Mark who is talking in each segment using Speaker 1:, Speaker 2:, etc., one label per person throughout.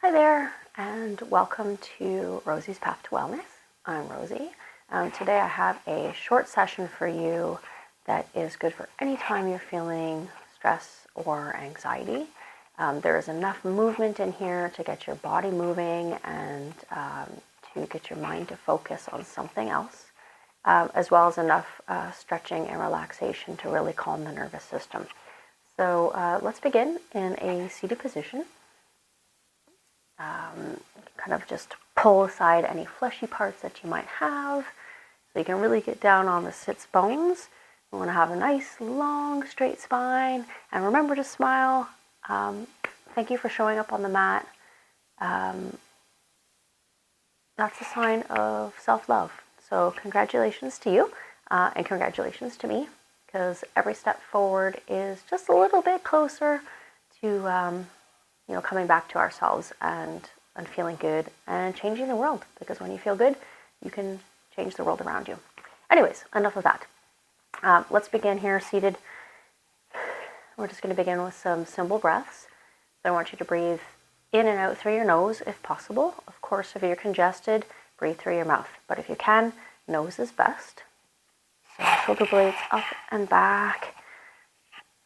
Speaker 1: Hi there, and welcome to Rosie's Path to Wellness. I'm Rosie. Today I have a short session for you that is good for any time you're feeling stress or anxiety. There is enough movement in here to get your body moving and to get your mind to focus on something else, as well as enough stretching and relaxation to really calm the nervous system. So let's begin in a seated position. Kind of just pull aside any fleshy parts that you might have so you can really get down on the sits bones. You want to have a nice, long, straight spine, and remember to smile. Thank you for showing up on the mat. That's a sign of self-love. So congratulations to you, and congratulations to me, because every step forward is just a little bit closer to coming back to ourselves and feeling good and changing the world, because when you feel good, you can change the world around you. Anyways, enough of that. Let's begin here seated. We're just going to begin with some simple breaths. So I want you to breathe in and out through your nose if possible. Of course, if you're congested, breathe through your mouth. But if you can, nose is best. So shoulder blades up and back.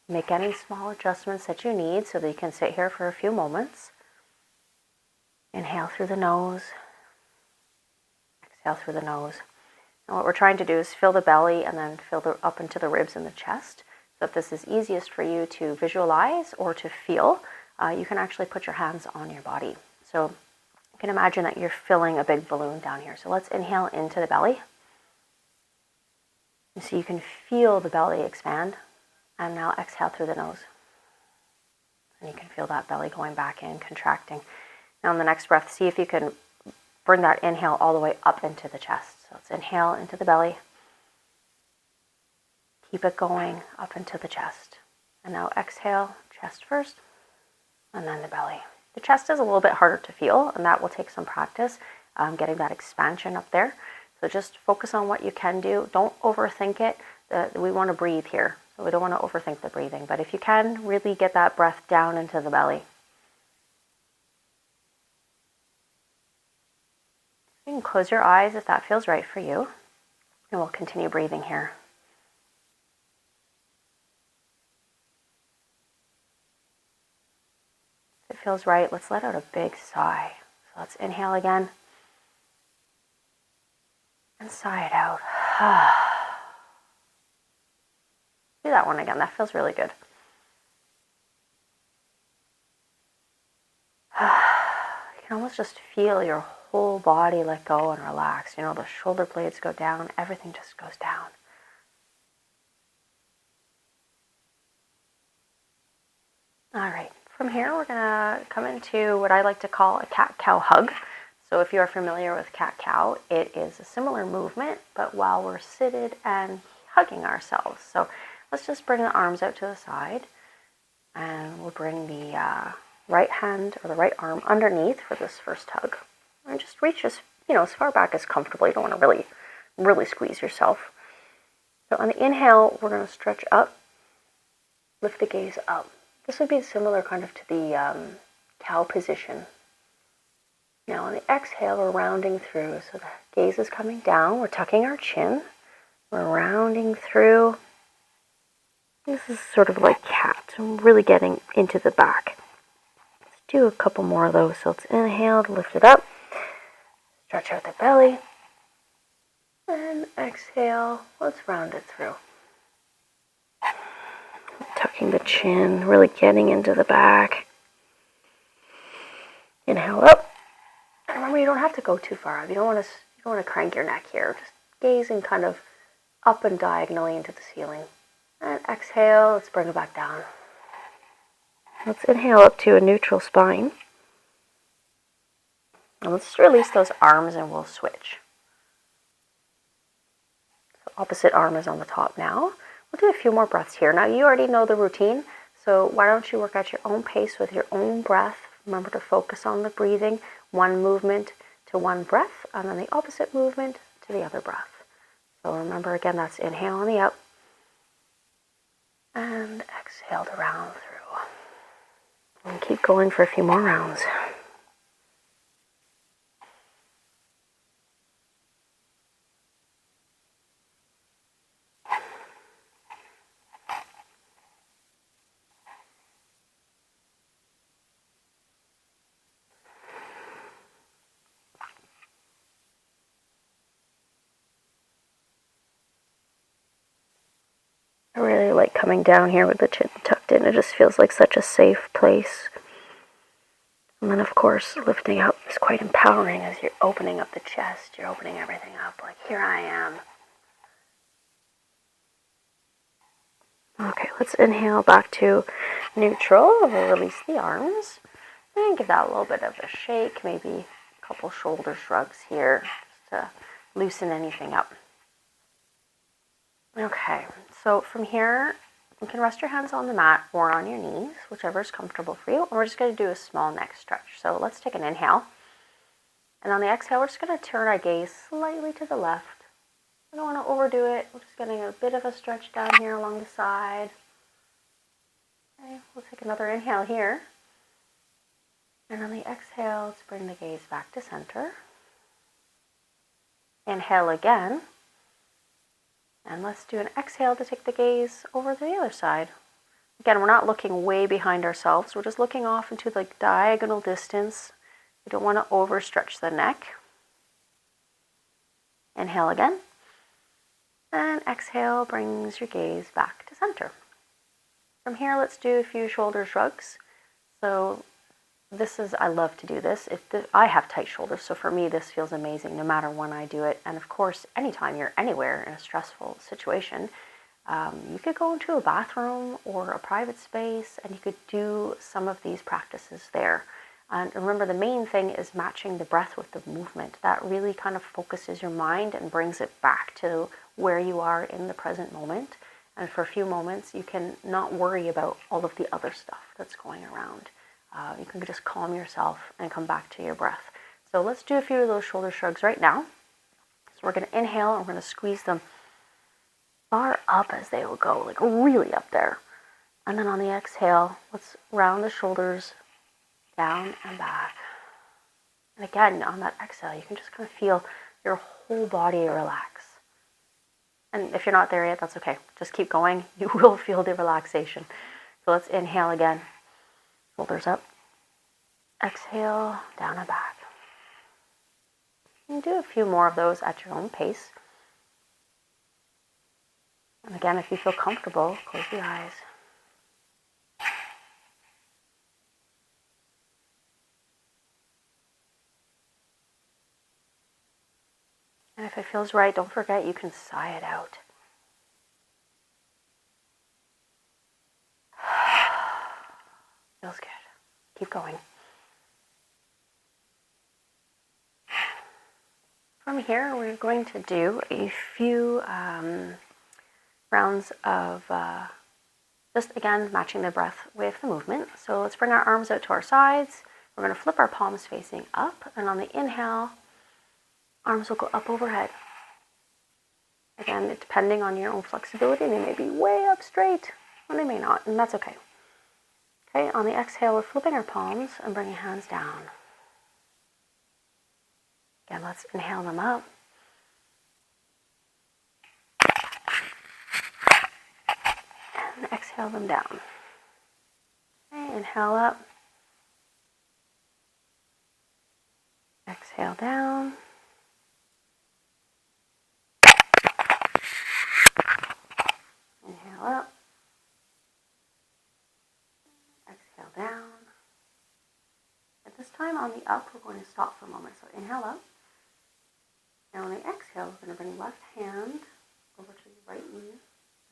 Speaker 1: Make any small adjustments that you need so that you can sit here for a few moments. Inhale through the nose. Exhale through the nose. And what we're trying to do is fill the belly and then fill up into the ribs and the chest. So if this is easiest for you to visualize or to feel, you can actually put your hands on your body. So you can imagine that you're filling a big balloon down here. So let's inhale into the belly. And so you can feel the belly expand. And now exhale through the nose. And you can feel that belly going back in, contracting. Now on the next breath, see if you can bring that inhale all the way up into the chest. So let's inhale into the belly. Keep it going up into the chest. And now exhale, chest first, and then the belly. The chest is a little bit harder to feel, and that will take some practice, getting that expansion up there. So just focus on what you can do. Don't overthink it. We want to breathe here. So we don't want to overthink the breathing. But if you can, really get that breath down into the belly. You can close your eyes if that feels right for you. And we'll continue breathing here. If it feels right, let's let out a big sigh. So let's inhale again. And sigh it out. Do that one again. That feels really good. You can almost just feel your whole body let go and relax. The shoulder blades go down. Everything just goes down. All right. From here, we're going to come into what I like to call a cat-cow hug. So if you are familiar with cat-cow, it is a similar movement, but while we're seated and hugging ourselves. So let's just bring the arms out to the side, and we'll bring the right hand or the right arm underneath for this first hug. And just reach as far back as comfortable. You don't want to really squeeze yourself. So on the inhale, we're going to stretch up, lift the gaze up. This would be similar kind of to the cow position. Now on the exhale, we're rounding through. So the gaze is coming down. We're tucking our chin. We're rounding through. This is sort of like cat. So I'm really getting into the back. Let's do a couple more of those. So let's inhale to lift it up. Stretch out the belly. And exhale. Let's round it through. Tucking the chin, really getting into the back. Inhale up. And remember, you don't have to go too far up. You don't want to crank your neck here. Just gazing kind of up and diagonally into the ceiling. And exhale, let's bring it back down. Let's inhale up to a neutral spine. And let's release those arms and we'll switch. So opposite arm is on the top now. We'll do a few more breaths here. Now you already know the routine, so why don't you work at your own pace with your own breath. Remember to focus on the breathing, one movement to one breath, and then the opposite movement to the other breath. So remember again, that's inhale on the up. And exhale to round through. And keep going for a few more rounds. I really like coming down here with the chin tucked in. It just feels like such a safe place. And then, of course, lifting up is quite empowering as you're opening up the chest. You're opening everything up, like, here I am. Okay, let's inhale back to neutral. We'll release the arms. And give that a little bit of a shake, maybe a couple shoulder shrugs here, just to loosen anything up. Okay, so from here, you can rest your hands on the mat or on your knees, whichever is comfortable for you. And we're just going to do a small neck stretch. So let's take an inhale. And on the exhale, we're just going to turn our gaze slightly to the left. We don't want to overdo it. We're just getting a bit of a stretch down here along the side. Okay, we'll take another inhale here. And on the exhale, let's bring the gaze back to center. Inhale again. And let's do an exhale to take the gaze over to the other side. Again, we're not looking way behind ourselves. We're just looking off into the diagonal distance. We don't want to overstretch the neck. Inhale again. And exhale brings your gaze back to center. From here, let's do a few shoulder shrugs. So I love to do this. I have tight shoulders, so for me this feels amazing no matter when I do it. And of course, anytime you're anywhere in a stressful situation, you could go into a bathroom or a private space and you could do some of these practices there. And remember, the main thing is matching the breath with the movement. That really kind of focuses your mind and brings it back to where you are in the present moment. And for a few moments, you can not worry about all of the other stuff that's going around. You can just calm yourself and come back to your breath. So let's do a few of those shoulder shrugs right now. So we're going to inhale and we're going to squeeze them far up as they will go, like really up there. And then on the exhale, let's round the shoulders down and back. And again, on that exhale, you can just kind of feel your whole body relax. And if you're not there yet, that's okay. Just keep going. You will feel the relaxation. So let's inhale again. Shoulders up. Exhale, down and back. You can do a few more of those at your own pace. And again, if you feel comfortable, close the eyes. And if it feels right, don't forget you can sigh it out. Feels good. Keep going. From here, we're going to do a few rounds of just, again, matching the breath with the movement. So let's bring our arms out to our sides. We're going to flip our palms facing up. And on the inhale, arms will go up overhead. Again, depending on your own flexibility, they may be way up straight, or they may not, and that's okay. Okay, on the exhale, we're flipping our palms and bringing hands down. Again, let's inhale them up. And exhale them down. Okay, inhale up. Exhale down. Inhale up. Exhale down. At this time on the up, we're going to stop for a moment. So inhale up. And on the exhale, we're going to bring left hand over to the right knee.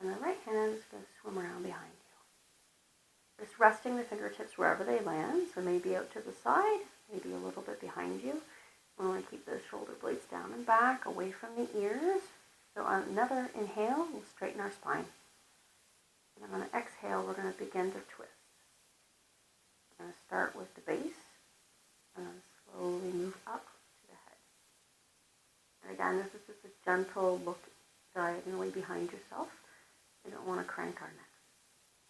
Speaker 1: And the right hand is going to swim around behind you. Just resting the fingertips wherever they land. So maybe out to the side, maybe a little bit behind you. We want to keep those shoulder blades down and back, away from the ears. So on another inhale, we'll straighten our spine. And then on the exhale, we're going to begin to twist. We're going to start with the base, and then slowly move up to the head. And again, this is just a gentle look diagonally behind yourself. You don't want to crank our neck.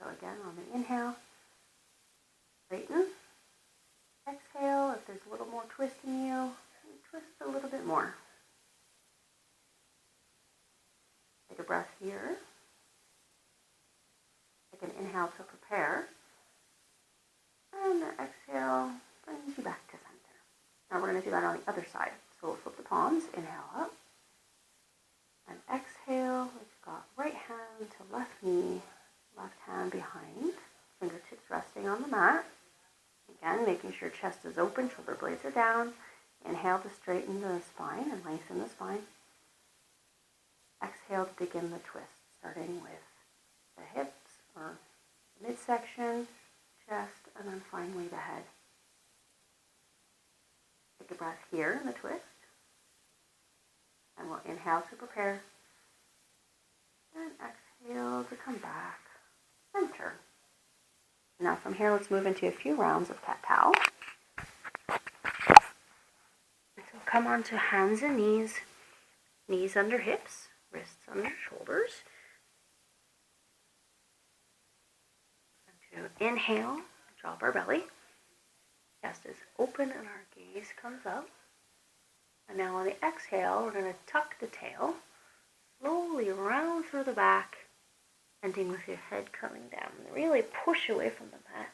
Speaker 1: So again, on the inhale, straighten. Exhale, if there's a little more twist in you, twist a little bit more. Take a breath here. Take an inhale to prepare. And the exhale brings you back to center. Now we're going to do that on the other side. So we'll flip the palms, inhale up. And exhale, we've got right hand to left knee, left hand behind, fingertips resting on the mat. Again, making sure chest is open, shoulder blades are down. Inhale to straighten the spine and lengthen the spine. Exhale to begin the twist, starting with the hips or midsection, chest, and then finally the head. Take a breath here in the twist. And we'll inhale to prepare. And exhale to come back. Center. Now from here, let's move into a few rounds of cat-cow. So come on to hands and knees. Knees under hips, wrists under shoulders. And to inhale, drop our belly. Chest is open and our gaze comes up. And now on the exhale, we're going to tuck the tail, slowly round through the back, ending with your head coming down. Really push away from the mat.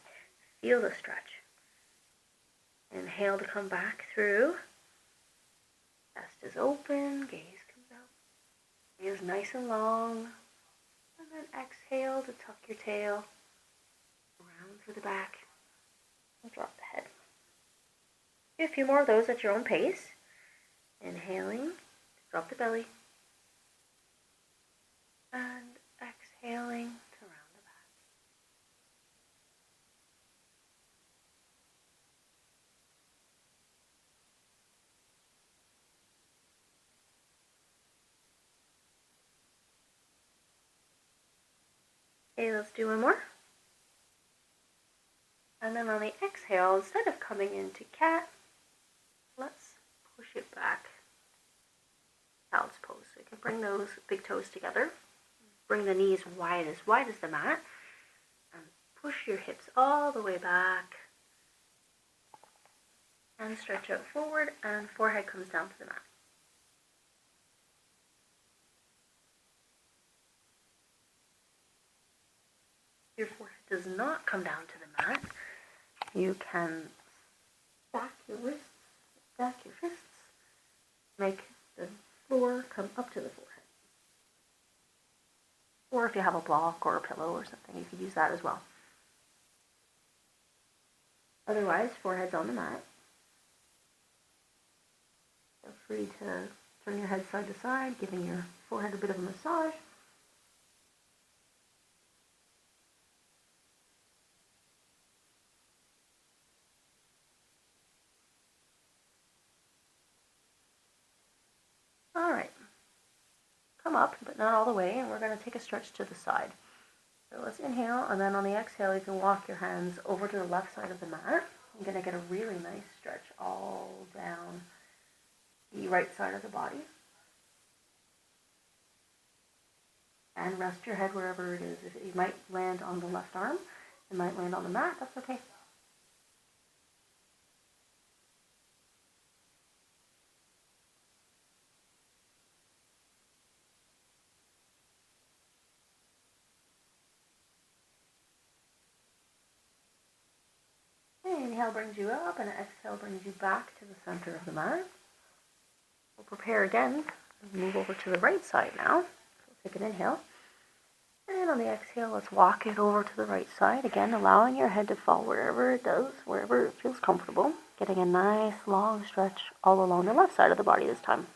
Speaker 1: Feel the stretch. Inhale to come back through. Chest is open, gaze comes out. Gaze nice and long. And then exhale to tuck your tail, round through the back, and drop the head. Do a few more of those at your own pace. Inhaling, drop the belly, and exhaling to round the back. Okay, let's do one more. And then on the exhale, instead of coming into cat, let's push it back. Child's pose. So you can bring those big toes together. Bring the knees wide as the mat. And push your hips all the way back. And stretch out forward and forehead comes down to the mat. If your forehead does not come down to the mat, you can stack your wrists, stack your fists, make the floor come up to the forehead. Or if you have a block or a pillow or something, you could use that as well. Otherwise, forehead's on the mat. Feel free to turn your head side to side, giving your forehead a bit of a massage. All right. Come up, but not all the way, and we're going to take a stretch to the side. So let's inhale, and then on the exhale, you can walk your hands over to the left side of the mat. I'm going to get a really nice stretch all down the right side of the body. And rest your head wherever it is. If you might land on the left arm, it might land on the mat, that's okay. Inhale brings you up, and exhale brings you back to the center of the mat. We'll prepare again. Move over to the right side now. So take an inhale. And on the exhale, let's walk it over to the right side. Again, allowing your head to fall wherever it does, wherever it feels comfortable. Getting a nice long stretch all along the left side of the body this time.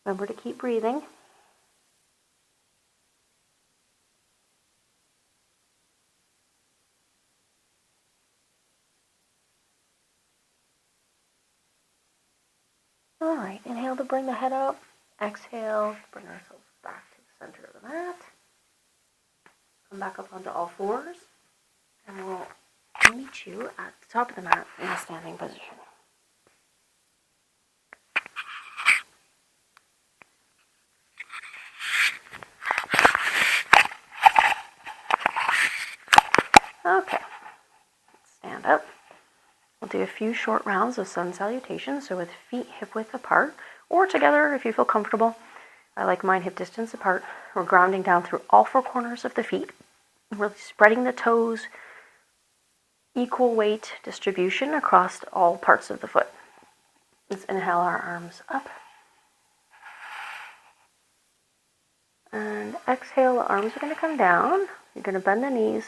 Speaker 1: Remember to keep breathing. All right, inhale to bring the head up. Exhale to bring ourselves back to the center of the mat. Come back up onto all fours. And we'll meet you at the top of the mat in a standing position. Okay, let's stand up. We'll do a few short rounds of sun salutations, so with feet hip width apart, or together if you feel comfortable. I like mine hip distance apart. We're grounding down through all four corners of the feet, really spreading the toes, equal weight distribution across all parts of the foot. Let's inhale our arms up. And exhale, the arms are going to come down. You're going to bend the knees,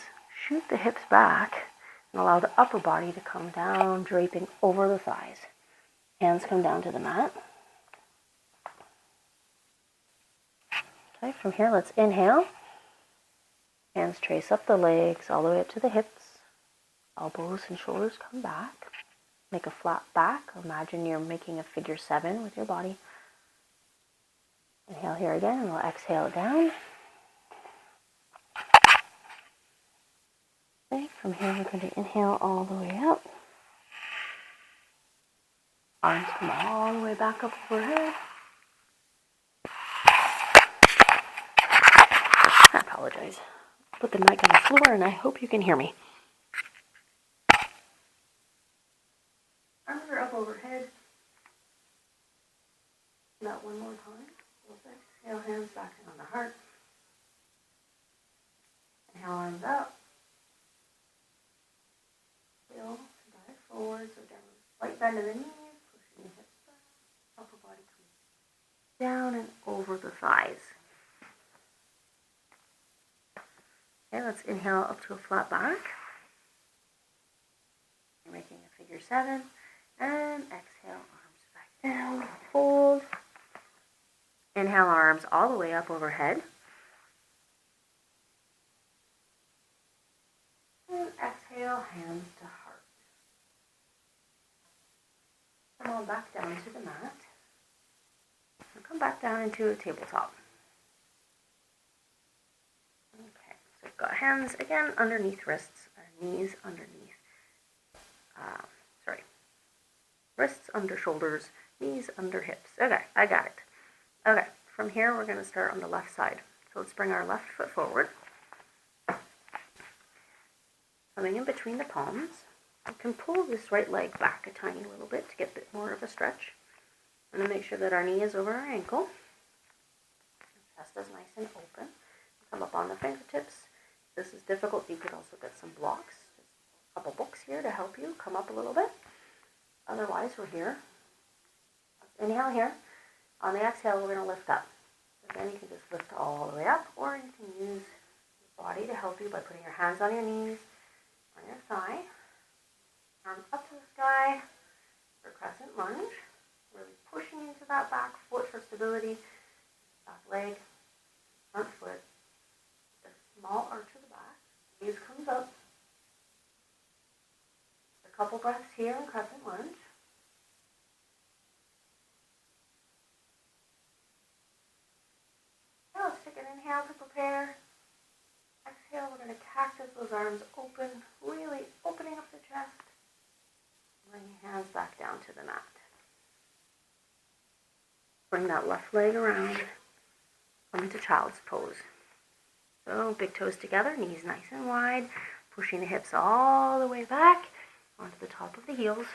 Speaker 1: shoot the hips back, and allow the upper body to come down, draping over the thighs. Hands come down to the mat. Okay, from here, let's inhale. Hands trace up the legs all the way up to the hips. Elbows and shoulders come back. Make a flat back. Imagine you're making a figure 7 with your body. Inhale here again, and we'll exhale it down. Okay, from here we're going to inhale all the way up. Arms come all the way back up overhead. I apologize. Put the mic on the floor and I hope you can hear me. Arms are up overhead. About one more time. Exhale, hands back on the heart. Inhale, arms up. Feel, dive forward, so down. Slight bend in the knees, pushing the hips back. Upper body comes down and over the thighs. Okay, let's inhale up to a flat back. You're making a figure 7. And exhale, arms back down, fold. Inhale, arms all the way up overhead. And exhale, hands to heart. Come on back down to the mat. And come back down into a tabletop. Okay, so we've got hands again underneath wrists, knees underneath. Wrists under shoulders, knees under hips. Okay, I got it. Okay, from here we're going to start on the left side. So let's bring our left foot forward. Coming in between the palms. You can pull this right leg back a tiny little bit to get a bit more of a stretch. I'm going to make sure that our knee is over our ankle. Chest is nice and open. Come up on the fingertips. If this is difficult, you could also get some blocks. Just a couple books here to help you come up a little bit. Otherwise, we're here. Let's inhale here. On the exhale, we're going to lift up. So then you can just lift all the way up, or you can use your body to help you by putting your hands on your knees, on your thigh. Arms up to the sky for crescent lunge. Really pushing into that back foot for stability. Back leg, front foot. A small arch of the back. Gaze comes up. A couple breaths here in crescent lunge. Now let's take an inhale to prepare. Exhale, we're going to cactus those arms open, really opening up the chest. Bring your hands back down to the mat. Bring that left leg around. Come into child's pose. So big toes together, knees nice and wide. Pushing the hips all the way back onto the top of the heels.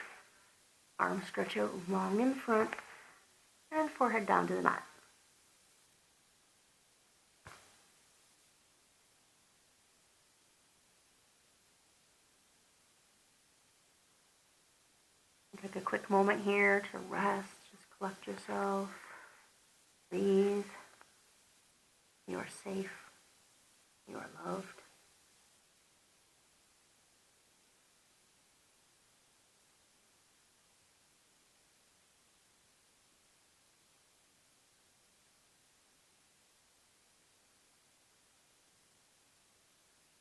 Speaker 1: Arms stretch out long in front. And forehead down to the mat. Take a quick moment here to rest. Just collect yourself. Breathe. You are safe. You are loved.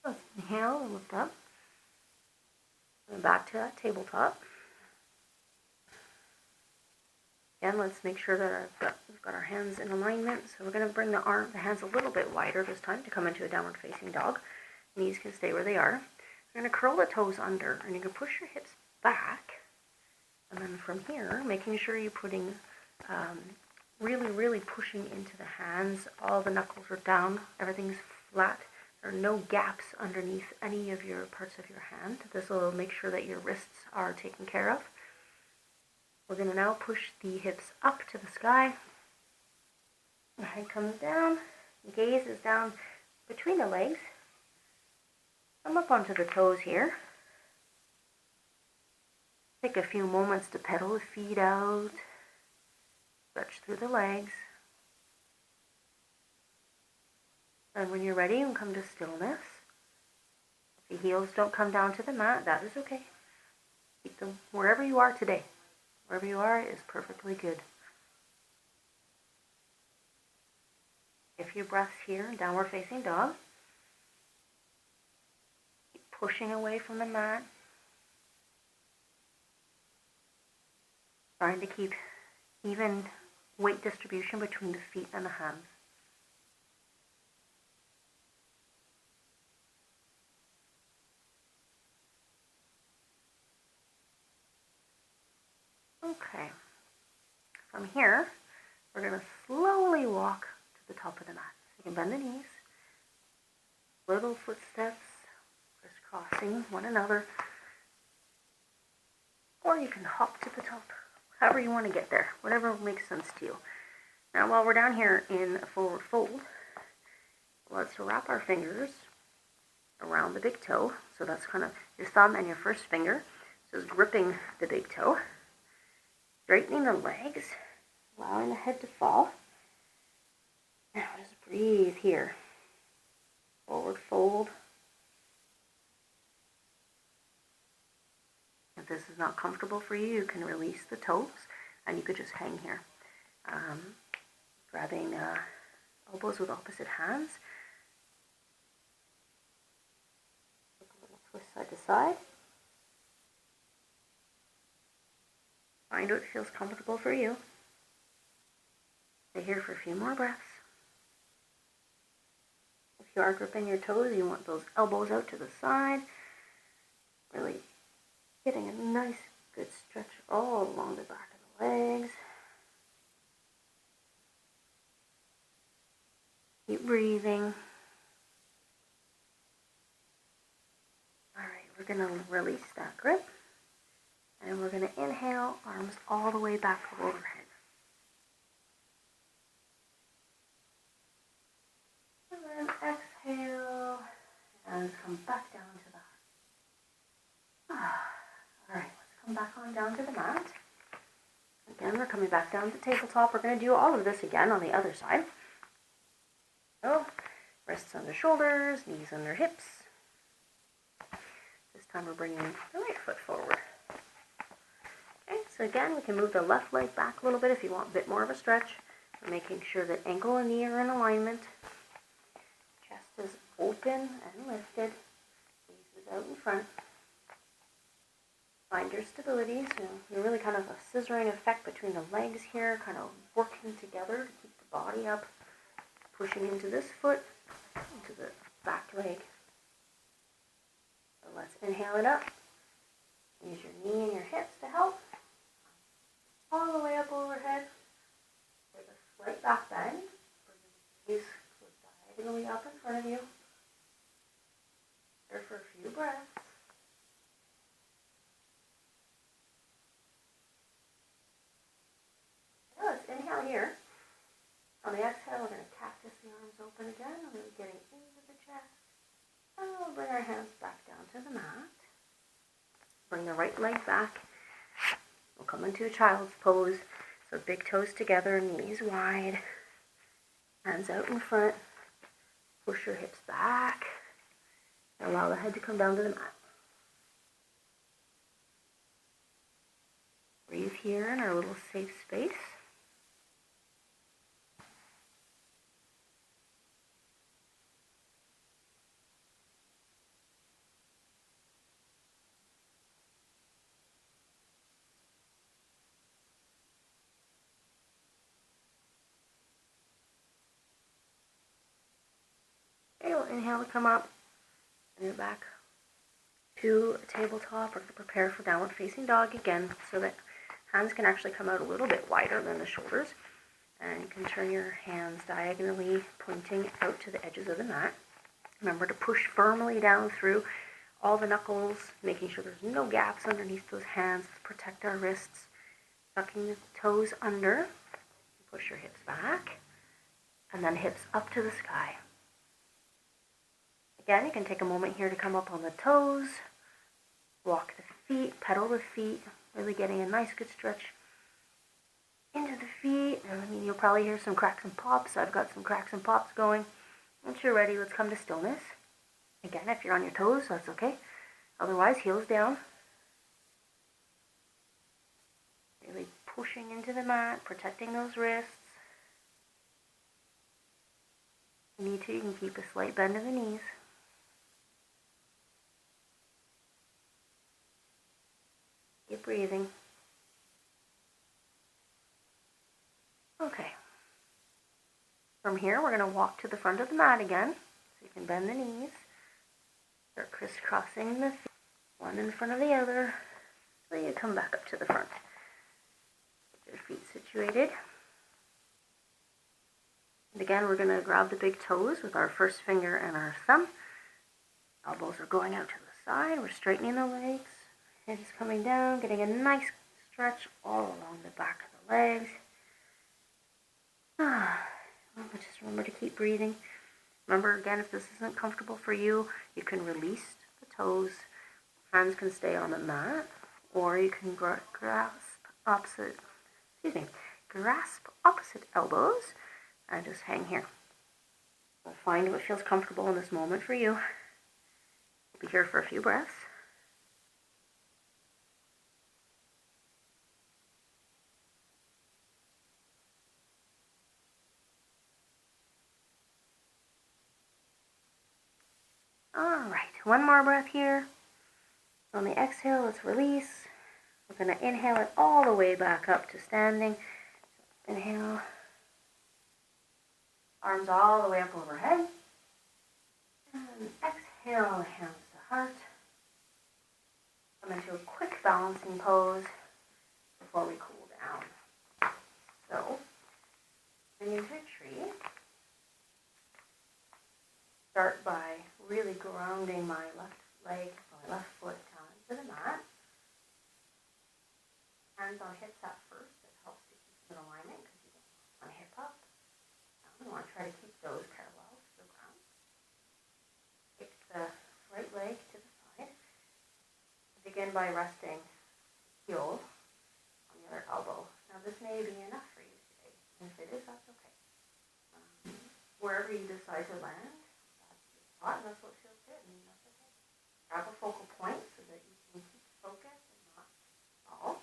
Speaker 1: Let's inhale and lift up. And back to that tabletop. Again, let's make sure that we've got our hands in alignment. So we're going to bring the hands a little bit wider this time to come into a downward facing dog. Knees can stay where they are. You're going to curl the toes under, and you can push your hips back. And then from here, making sure you're putting, really pushing into the hands. All the knuckles are down. Everything's flat. There are no gaps underneath any of your parts of your hand. This will make sure that your wrists are taken care of. We're going to now push the hips up to the sky. The head comes down. The gaze is down between the legs. Come up onto the toes here. Take a few moments to pedal the feet out. Stretch through the legs. And when you're ready, you can come to stillness. If the heels don't come down to the mat, that is okay. Keep them wherever you are today. Wherever you are is perfectly good. A few breaths here in downward facing dog. Keep pushing away from the mat. Trying to keep even weight distribution between the feet and the hands. Okay. From here, we're going to slowly walk to the top of the mat. So you can bend the knees. Little footsteps, crisscrossing one another. Or you can hop to the top. However you want to get there. Whatever makes sense to you. Now while we're down here in a forward fold, let's wrap our fingers around the big toe. So that's kind of your thumb and your first finger. So it's gripping the big toe. Straightening the legs, allowing the head to fall. Now just breathe here. Forward fold. If this is not comfortable for you, you can release the toes and you could just hang here. Grabbing elbows with opposite hands. Take a little twist side to side. Find what feels comfortable for you. Stay here for a few more breaths. If you are gripping your toes, you want those elbows out to the side. Really getting a nice, good stretch all along the back of the legs. Keep breathing. All right, we're going to release that grip. And we're going to inhale, arms all the way back overhead. And then exhale, and come back down to the heart. All right, let's come back on down to the mat. Again, we're coming back down to tabletop. We're going to do all of this again on the other side. So, wrists under shoulders, knees under hips. This time we're bringing the right foot forward. Okay, so again, we can move the left leg back a little bit if you want a bit more of a stretch. We're making sure that ankle and knee are in alignment. Chest is open and lifted. Gaze is out in front. Find your stability. So you're really kind of a scissoring effect between the legs here, kind of working together to keep the body up. Pushing into this foot, into the back leg. So let's inhale it up. Use your knee and your hips to help. All the way up overhead. Take a slight back bend. Bring the gaze diagonally up in front of you. There for a few breaths. Now let's inhale here. On the exhale, we're going to cactus the arms open again. We're really getting into the chest. And we'll bring our hands back down to the mat. Bring the right leg back. We'll come into a child's pose. So big toes together, knees wide. Hands out in front. Push your hips back. And allow the head to come down to the mat. Breathe here in our little safe space. Okay, we'll inhale to come up. And you're back to tabletop. We're going to prepare for downward facing dog again so that hands can actually come out a little bit wider than the shoulders. And you can turn your hands diagonally, pointing out to the edges of the mat. Remember to push firmly down through all the knuckles, making sure there's no gaps underneath those hands. Protect our wrists. Tucking the toes under. Push your hips back. And then hips up to the sky. Again, you can take a moment here to come up on the toes. Walk the feet, pedal the feet. Really getting a nice good stretch into the feet. And you'll probably hear some cracks and pops. I've got some cracks and pops going. Once you're ready, let's come to stillness. Again, if you're on your toes, that's okay. Otherwise, heels down. Really pushing into the mat, protecting those wrists. If you need to, you can keep a slight bend in the knees. Keep breathing. Okay. From here, we're going to walk to the front of the mat again. So you can bend the knees. Start crisscrossing the feet, one in front of the other. So you come back up to the front. Get your feet situated. And again, we're going to grab the big toes with our first finger and our thumb. Elbows are going out to the side. We're straightening the legs. Hands coming down, getting a nice stretch all along the back of the legs. Just remember to keep breathing. Remember, again, if this isn't comfortable for you, you can release the toes. Hands can stay on the mat, or you can grasp opposite elbows and just hang here. So find what feels comfortable in this moment for you. We'll be here for a few breaths. All right, one more breath here. On the exhale, let's release. We're going to inhale it all the way back up to standing. Inhale. Arms all the way up overhead. And exhale, hands to heart. Come into a quick balancing pose before we cool down. So, bring into a tree. Start by really grounding my left leg, my left foot down into the mat. Hands on hips at first. It helps to keep in alignment because you don't want to hip up. You want to try to keep those parallel to the ground. Take the right leg to the side. Begin by resting the heel on the other elbow. Now this may be enough for you today. And if it is, that's okay. Wherever you decide to land, and that's what feels good, and that's okay. Grab a focal point so that you can keep focus and not fall.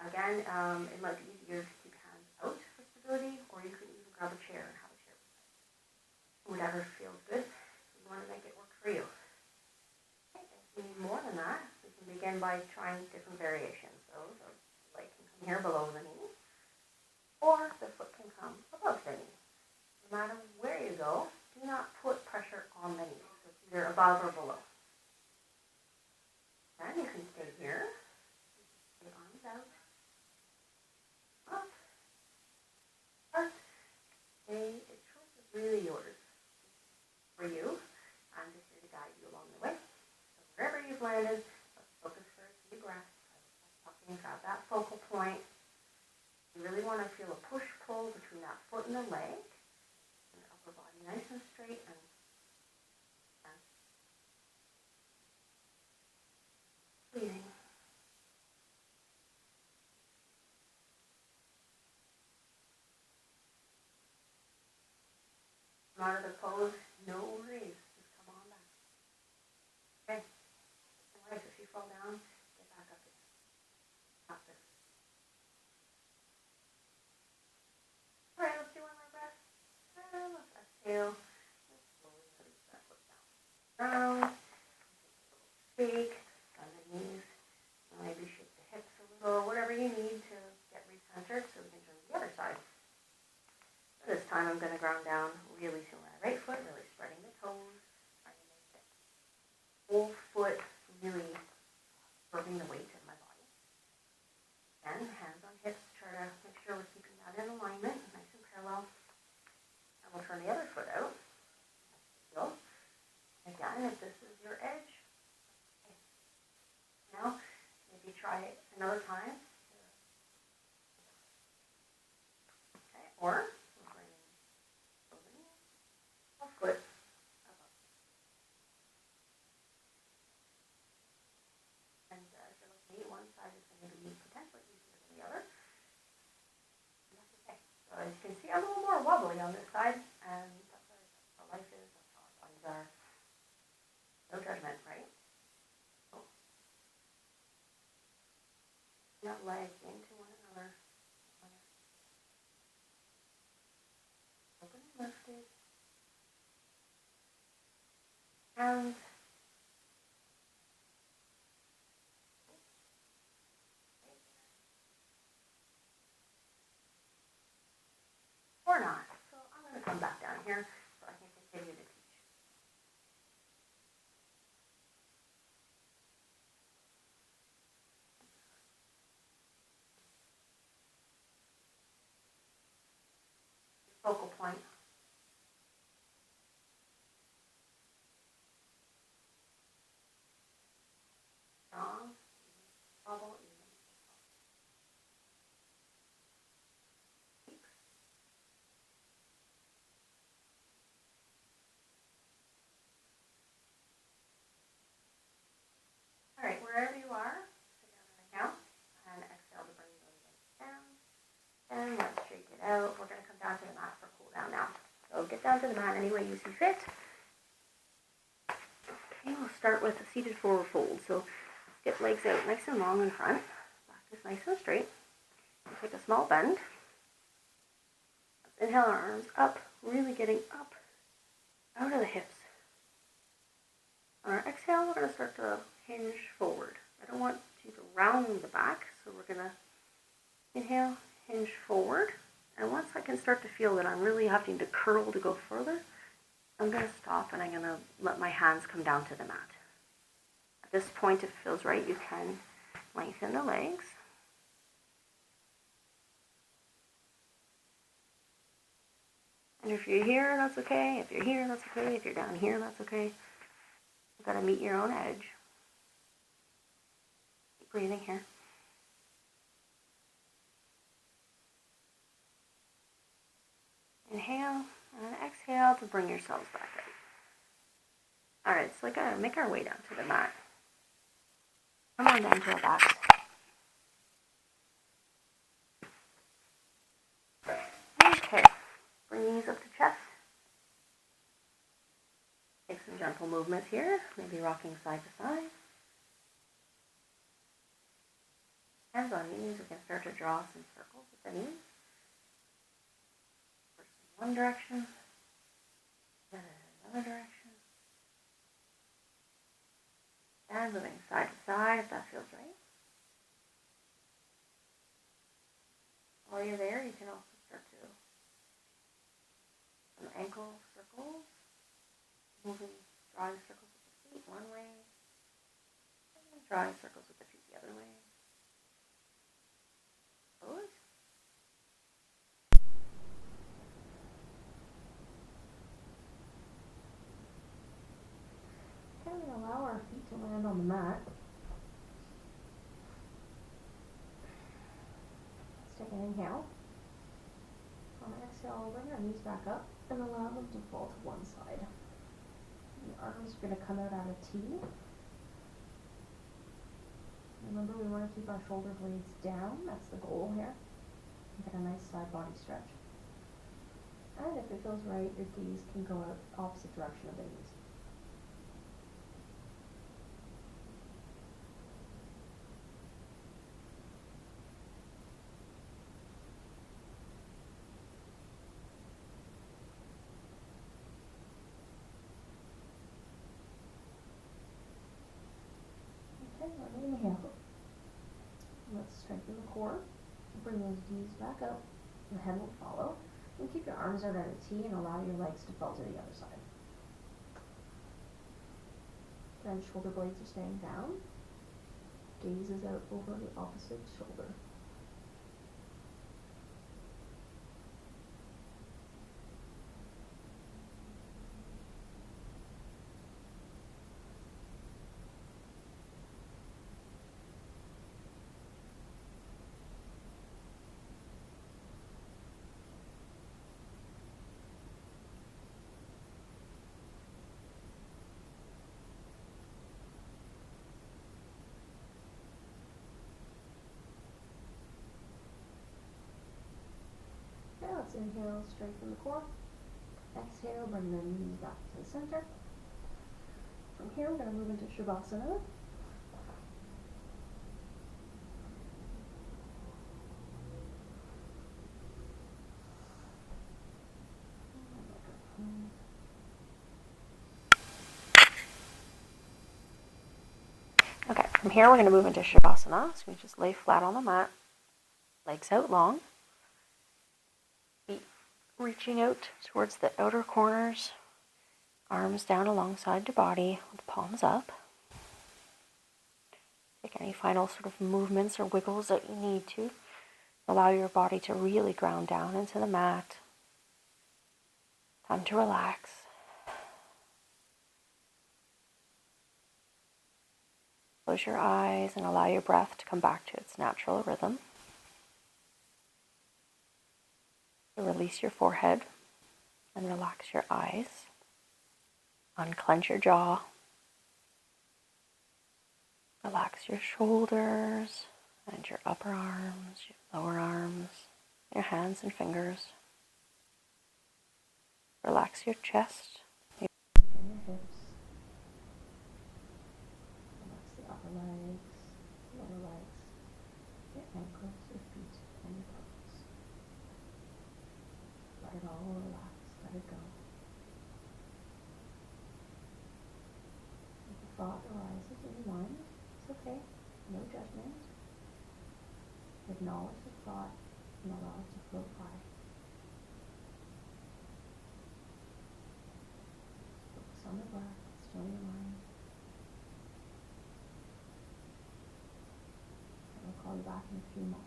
Speaker 1: Again, it might be easier to keep hands out for stability, or you could even grab a chair and have a chair beside you. Whatever feels good, you want to make it work for you. Okay, if you need more than that, we can begin by trying different variations. So the leg can come here below the knee, or the foot can come above the knee. No matter where you go, do not put pressure on the knee. So it's either above or below. Then you can stay here. The arms out. Up. Up. Okay, the choice is really yours. For you. I'm just here to guide you along the way. So wherever you've landed, let's focus for a few breaths. Grab that focal point. You really want to feel a push-pull between that foot and the leg. Body nice and straight and breathing. Come out of the pose, no worries. Just come on back. Okay. Alright, if you fall down, get back up again. Got this. Alright, let's do one more breath. Let's exhale. Down, shake, bend the knees, maybe shake the hips a little, whatever you need to get recentered so we can turn to the other side. This time I'm going to ground down really to my right foot, really spreading the toes, trying to make the whole foot really absorbing the weight of my body. Again, hands on hips, try to make sure we're keeping that in alignment, nice and parallel. And we'll turn the other foot out. Again, if this is your edge, okay. Now maybe try it another time. Okay, or we'll bring a foot above. And if you're looking at one side, is going to be potentially easier than the other. And that's okay. So as you can see, I'm a little more wobbly on this side, and that's how life is. That legs into one another. Open and lifted. Hands. Or not. So I'm going to come back down here so I can continue to teach. Focal point. Strong. Bubble. All right, wherever you are, sit down and count, and exhale to bring those legs down. And let's shake it out. We're going to come down to the mat for cool down now. So get down to the mat any way you see fit. Okay, we'll start with a seated forward fold. So let's get legs out nice and long in front. Back is nice and straight. We'll take a small bend. Let's inhale our arms up, really getting up out of the hips. On our exhale, we're going to start to hinge forward. I don't want you to round the back, so we're going to inhale, hinge forward. And once I can start to feel that I'm really having to curl to go further, I'm going to stop and I'm going to let my hands come down to the mat. At this point, if it feels right, you can lengthen the legs. And if you're here, that's okay. If you're here, that's okay. If you're down here, that's okay. You've got to meet your own edge. Keep breathing here. Inhale and exhale to bring yourselves back up. All right, so gotta make our way down to the mat. Come on down to our backs. Okay, bring knees up to chest. Take some gentle movements here, maybe rocking side to side. Hands on knees, we can start to draw some circles with the knees. First in one direction, then in another direction. And moving side to side if that feels right. While you're there, you can also start to some ankle circles, drawing circles with the feet one way, and drawing circles with the feet the other way. Pose. Okay, we allow our feet to land on the mat. Let's take an inhale. On an exhale, we'll bring our knees back up and allow them to fall to one side. The arms are going to come out at a T. Remember, we want to keep our shoulder blades down. That's the goal here. Get a nice side body stretch. And if it feels right, your gaze can go out opposite direction of the knees. Okay, let me inhale. Let's strengthen the core. Bring those knees back up. The head will follow. And keep your arms out at a T and allow your legs to fall to the other side. Then shoulder blades are staying down. Gaze is out over the opposite shoulder. Now let's inhale, strengthen the core. Exhale, bring the knees back to the center. From here, we're going to move into Shavasana. from here, we're going to move into Shavasana. So we just lay flat on the mat, legs out long, feet reaching out towards the outer corners, arms down alongside your body with the palms up. Take any final sort of movements or wiggles that you need to. Allow your body to really ground down into the mat. Time to relax. Close your eyes and allow your breath to come back to its natural rhythm. So release your forehead and relax your eyes. Unclench your jaw. Relax your shoulders and your upper arms, your lower arms, your hands and fingers. Relax your chest. Maybe your hips. Relax the upper legs, lower legs, your ankles, your feet, and your toes. Let it all relax. Let it go. If a thought arises in your mind, it's okay. No judgment. Acknowledge the thought and allow it to float by. Focus on the breath, still your mind. And I'll call you back in a few moments.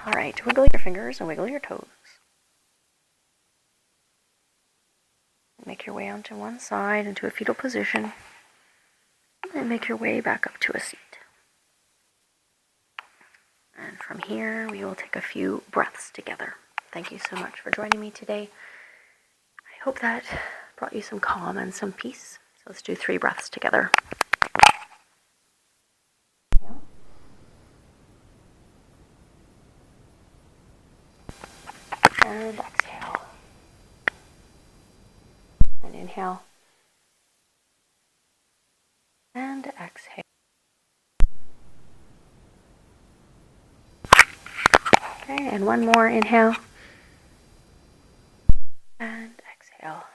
Speaker 1: All right, wiggle your fingers and wiggle your toes. Make your way onto one side into a fetal position. And make your way back up to a seat. And from here, we will take a few breaths together. Thank you so much for joining me today. I hope that brought you some calm and some peace. So let's do 3 breaths together. And exhale. And inhale. And exhale. Okay, and one more. Inhale. And exhale.